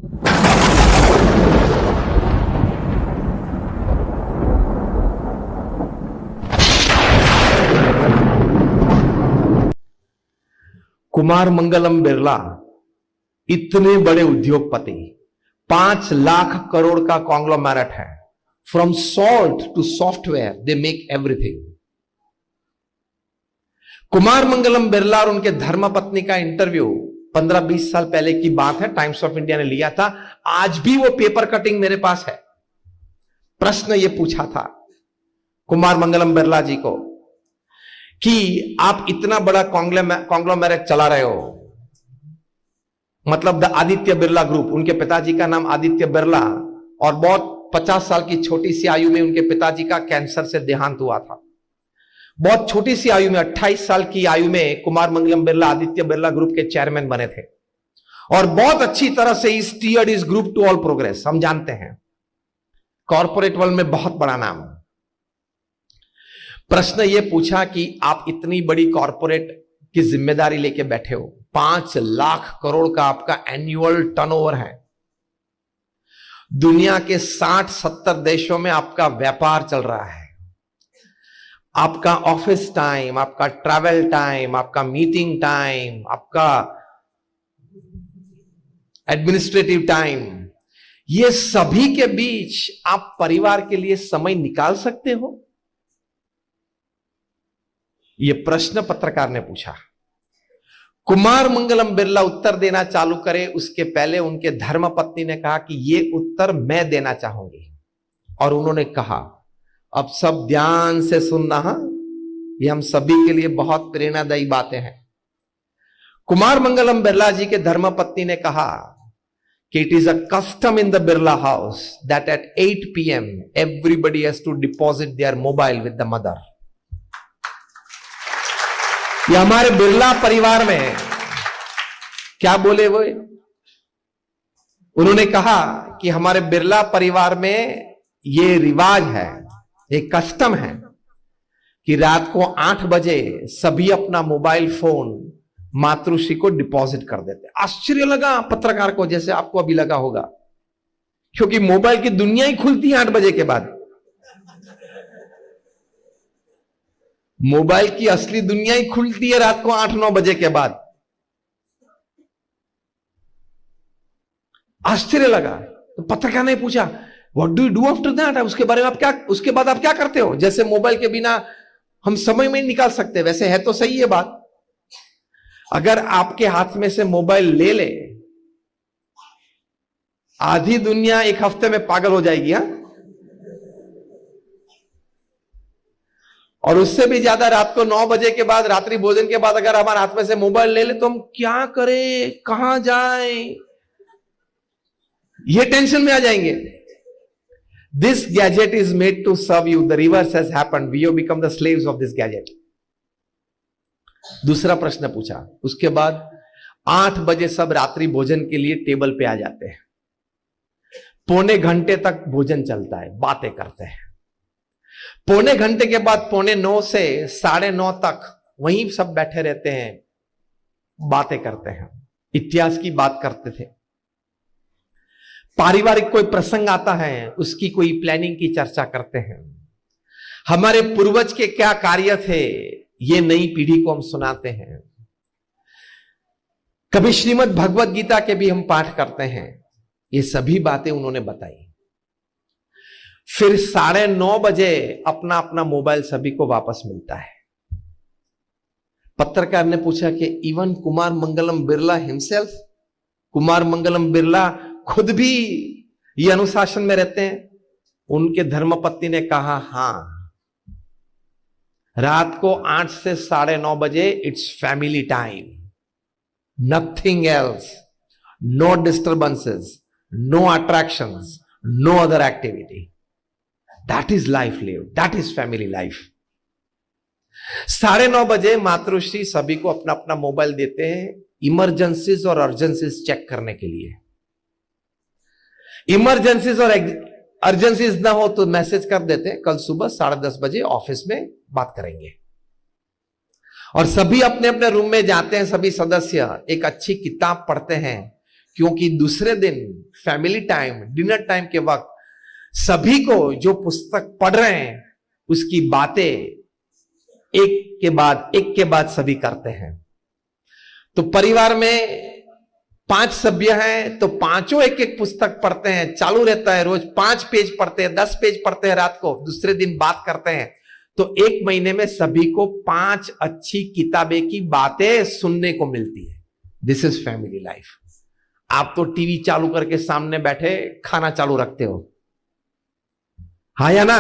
कुमार मंगलम बिरला इतने बड़े उद्योगपति, 5 लाख करोड़ का कॉन्ग्लोमेरेट है। From salt to software they make everything. Kumar Mangalam Birla और उनके धर्मपत्नी का इंटरव्यू 15-20 साल पहले की बात है, टाइम्स ऑफ इंडिया ने लिया था। आज भी वो पेपर कटिंग मेरे पास है। प्रश्न ये पूछा था कुमार मंगलम बिरला जी को कि आप इतना बड़ा कॉन्ग्लोमेरेट चला रहे हो, मतलब द आदित्य बिरला ग्रुप, उनके पिताजी का नाम आदित्य बिरला, और बहुत 50 साल की छोटी सी आयु में उनके पिताजी का कैंसर से देहांत हुआ था। बहुत छोटी सी आयु में, 28 साल की आयु में कुमार मंगलम बिरला आदित्य बिरला ग्रुप के चेयरमैन बने थे और बहुत अच्छी तरह से ही स्टीयर्ड इस ग्रुप टू ऑल प्रोग्रेस। हम जानते हैं कॉर्पोरेट वर्ल्ड में बहुत बड़ा नाम। प्रश्न यह पूछा कि आप इतनी बड़ी कॉर्पोरेट की जिम्मेदारी लेके बैठे हो, 5 लाख करोड़ का आपका एनुअल टर्नओवर है, दुनिया के 60-70 देशों में आपका व्यापार चल रहा है, आपका ऑफिस टाइम, आपका ट्रैवल टाइम, आपका मीटिंग टाइम, आपका एडमिनिस्ट्रेटिव टाइम, ये सभी के बीच आप परिवार के लिए समय निकाल सकते हो? यह प्रश्न पत्रकार ने पूछा। कुमार मंगलम बिरला उत्तर देना चालू करे उसके पहले उनके धर्मपत्नी ने कहा कि यह उत्तर मैं देना चाहूंगी, और उन्होंने कहा, अब सब ध्यान से सुनना, ये हम सभी के लिए बहुत प्रेरणादायी बातें हैं। कुमार मंगलम बिरला जी के धर्मपत्नी ने कहा कि it is a custom in the Birla house that at 8 PM everybody has to deposit their mobile with the mother. ये हमारे बिरला परिवार में है। क्या बोले वो? उन्होंने कहा कि हमारे बिरला परिवार में ये रिवाज है, एक कस्टम है कि रात को 8 बजे सभी अपना मोबाइल फोन मातृश्री को डिपॉजिट कर देते। आश्चर्य लगा पत्रकार को, जैसे आपको अभी लगा होगा, क्योंकि मोबाइल की दुनिया ही खुलती है 8 बजे के बाद। मोबाइल की असली दुनिया ही खुलती है रात को 8-9 बजे के बाद। आश्चर्य लगा। तो पत्रकार ने पूछा, what do you do after that? उसके बारे में आप क्या, उसके बाद आप क्या करते हो? जैसे मोबाइल के बिना हम समय में निकाल सकते। वैसे है तो सही है बात, अगर आपके हाथ में से मोबाइल ले ले, आधी दुनिया एक हफ्ते में पागल हो जाएगी। हा? और उससे भी ज्यादा रात को 9 बजे के बाद, रात्रि भोजन के बाद अगर हमारे हाथ में से मोबाइल ले ले तो हम क्या करें, कहां जाएं, ये टेंशन में आ जाएंगे। This gadget is made to serve you, the reverse has happened, we have become the slaves of this gadget. दूसरा प्रश्न पूछा, उसके बाद 8 बजे सब रात्रि भोजन के लिए टेबल पे आ जाते हैं, पौने घंटे तक भोजन चलता है, बातें करते हैं। पौने घंटे के बाद 8:45 से 9:30 तक वहीं सब बैठे रहते हैं, बातें करते हैं, इतिहास की बात करते थे। पारिवारिक कोई प्रसंग आता है, उसकी कोई प्लानिंग की चर्चा करते हैं। हमारे पूर्वज के क्या कार्य थे, ये नई पीढ़ी को हम सुनाते हैं। कभी श्रीमद् भगवत गीता के भी हम पाठ करते हैं। ये सभी बातें उन्होंने बताई। फिर 9:30 बजे अपना अपना मोबाइल सभी को वापस मिलता है। पत्रकार ने पूछा कि इवन कुमार मंगलम बिरला हिमसेल्फ, कुमार मंगलम बिरला खुद भी ये अनुशासन में रहते हैं? उनके धर्मपत्नी ने कहा, हां, रात को 8 से 9:30 बजे it's family time, nothing else, no disturbances, no attractions, no other activity. That is life live, that is family life. 9:30 बजे मातृश्री सभी को अपना अपना मोबाइल देते हैं इमरजेंसीज और अर्जेंसीज चेक करने के लिए। इमरजेंसीज और अर्जेंसीज ना हो तो मैसेज कर देते हैं, कल सुबह 10:30 बजे ऑफिस में बात करेंगे। और सभी अपने अपने रूम में जाते हैं, सभी सदस्य एक अच्छी किताब पढ़ते हैं, क्योंकि दूसरे दिन फैमिली टाइम, डिनर टाइम के वक्त सभी को जो पुस्तक पढ़ रहे हैं उसकी बातें एक के बाद सभी करते हैं। तो परिवार में 5 सभ्य हैं तो पांचों एक एक पुस्तक पढ़ते हैं, चालू रहता है, रोज 5 पेज पढ़ते हैं, 10 पेज पढ़ते हैं रात को, दूसरे दिन बात करते हैं। तो 1 महीने में सभी को 5 अच्छी किताबें की बातें सुनने को मिलती है। This is family life. आप तो टीवी चालू करके सामने बैठे खाना चालू रखते हो, हाँ या ना?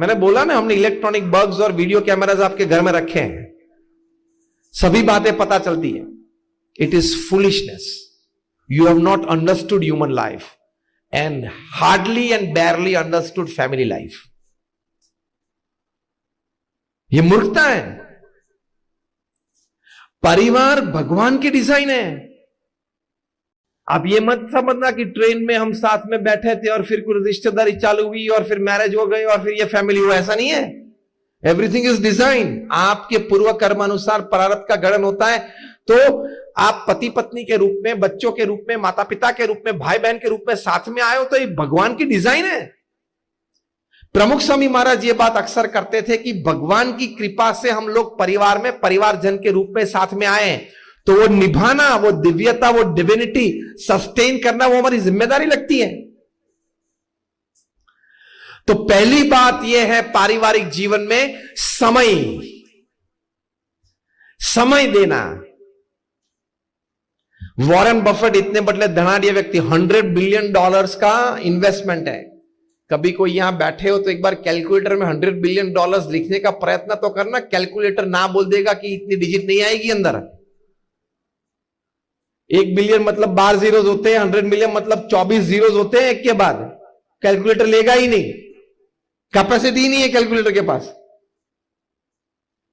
मैंने बोला ना, हमने इलेक्ट्रॉनिक बल्ब्स और वीडियो कैमरास आपके घर में रखे हैं, सभी बातें पता चलती है। It is foolishness. You have not understood human life and hardly and बैरली understood family life. यह मूर्खता है। परिवार भगवान की डिजाइन है। आप ये मत समझना कि ट्रेन में हम साथ में बैठे थे और फिर कुछ रिश्तेदारी चालू हुई और फिर मैरिज हो गई और फिर ये फैमिली हुआ, ऐसा नहीं है। Everything is design. आपके पूर्व कर्मानुसार प्रारब्ध का गठन होता है। तो आप पति पत्नी के रूप में, बच्चों के रूप में, माता पिता के रूप में, भाई बहन के रूप में साथ में आए हो, तो ये भगवान की डिजाइन है। प्रमुख स्वामी महाराज ये बात अक्सर करते थे कि भगवान की कृपा से हम लोग परिवार में परिवारजन के रूप में साथ में आए, तो वो निभाना, वो दिव्यता, वो डिविनिटी सस्टेन करना, वो हमारी जिम्मेदारी लगती है। तो पहली बात यह है पारिवारिक जीवन में समय देना। वॉरेन बफेट इतने बड़े धनाढ्य व्यक्ति, $100 बिलियन का इन्वेस्टमेंट है। कभी कोई यहां बैठे हो तो एक बार कैलकुलेटर में $100 बिलियन लिखने का प्रयत्न तो करना। कैलकुलेटर ना बोल देगा कि इतनी डिजिट नहीं आएगी अंदर। 1 बिलियन मतलब 12 जीरोज होते हैं, 100 मिलियन मतलब 24 जीरोज होते हैं एक के बाद। कैलकुलेटर लेगा ही नहीं, कैपेसिटी नहीं है कैलकुलेटर के पास।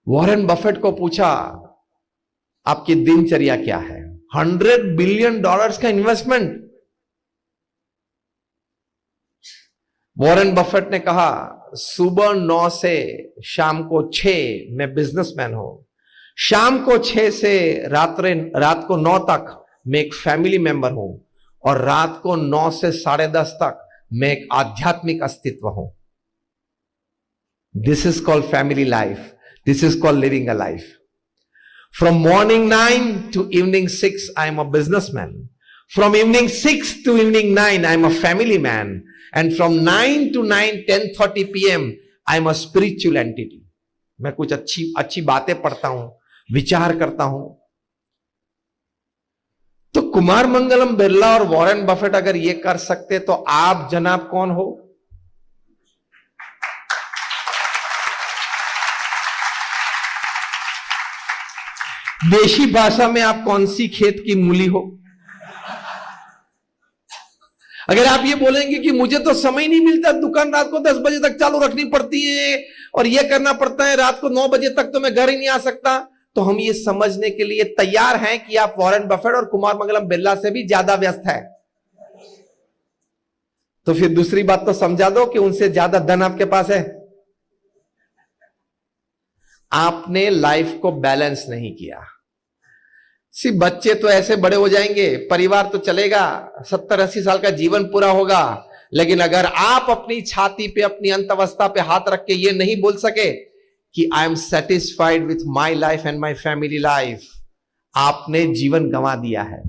वॉरेन बफेट को पूछा आपकी दिनचर्या क्या है? $100 बिलियन का इन्वेस्टमेंट। वॉरेन बफेट ने कहा सुबह 9 से शाम को 6 मैं बिजनेसमैन हूं, शाम को 6 से रात को 9 तक मैं एक फैमिली मेंबर हूं, और रात को 9 से 10:30 तक मैं एक आध्यात्मिक अस्तित्व हूं। This is called family life. This is called living a life. From morning 9 to evening 6 I am a businessman. From evening 6 to evening 9 I am a family man. And from 9 to 10:30 PM I am a spiritual entity. मैं कुछ अच्छी बातें पढ़ता हूं, विचार करता हूं। तो कुमार मंगलम बिरला और वॉरेन बफेट अगर ये कर सकते तो आप जनाब कौन हो? देशी भाषा में आप कौन सी खेत की मूली हो? अगर आप ये बोलेंगे कि मुझे तो समय नहीं मिलता, दुकान रात को 10 बजे तक चालू रखनी पड़ती है और ये करना पड़ता है, रात को 9 बजे तक तो मैं घर ही नहीं आ सकता, तो हम ये समझने के लिए तैयार हैं कि आप वॉरेन बफेट और कुमार मंगलम बिरला से भी ज्यादा व्यस्त है। तो फिर दूसरी बात तो समझा दो कि उनसे ज्यादा धन आपके पास है। आपने लाइफ को बैलेंस नहीं किया। बच्चे तो ऐसे बड़े हो जाएंगे, परिवार तो चलेगा, 70-80 साल का जीवन पूरा होगा, लेकिन अगर आप अपनी छाती पे, अपनी अंत अवस्था पे हाथ रख के ये नहीं बोल सके कि I am satisfied with my life and my family life, आपने जीवन गंवा दिया है।